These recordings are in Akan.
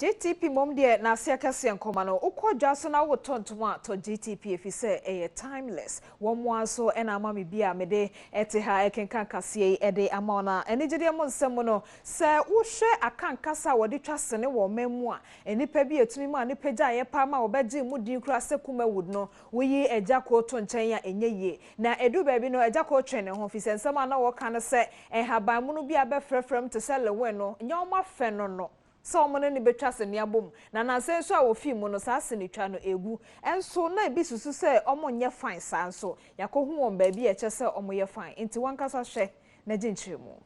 JTP mom de na Anigyee Kasee nkoma no ukwadwa so na wo tontoma to JTP efise timeless wo mo aso na ama me bia me de ete ha ekenkan Kasee de ama na Anigyee de mo nsem no se wo hwe akan kasa wo de twasene wo mamu a enipa bi etumi mu a ne pagya ye pa ma wo beji mu din kura sekuma wood no wo yi egya ko to nchen ya enye na edu ba bi no egya ko twen ne ho fise nsem na wo kan se haban mu no bia be frefrem to sell we no nya o ma fe no so mo ne betwa se ne abom na se so a wo fi mu no sa se ne twa no egu enso na bi susu se omo nye fine sa nso yakohu won ba bi e che se omo ye fine enti wankasa hwe na ginchire mu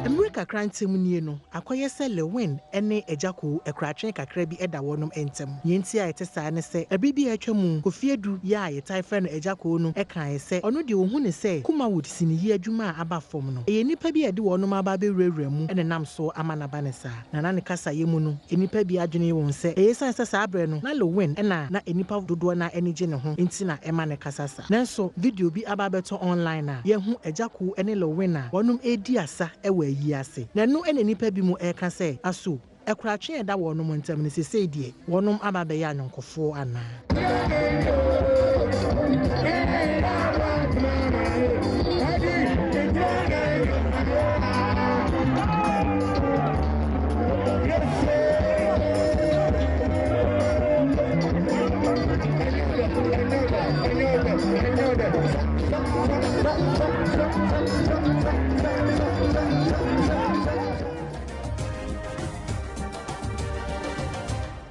America krantem nie no akoye se lewin ene ejako ekratwen kakra bi eda wonom entem yenti a yetesa ne se abibi atwamu kofiedu ya yetai fe no ejako no ekan se ono de ohun ne se kuma wood siniyi adwuma aba fom no eye nipa bi ede wonom aba be rewra mu ene nam so amana banesa na ne kasa yemu no enipa bi adwene won se eye san se sa abre no na lewin ena na enipa dodo na enije ne ho enti na ema ne kasa sa nanso video bi aba beto online a ye hu ejako ene lewin a wonom edi asa ewa yi ase na no ene nipa bi mu eka se aso ekratwe eda wonom ntem ne sese die wonom aba be ya nyonkofo ana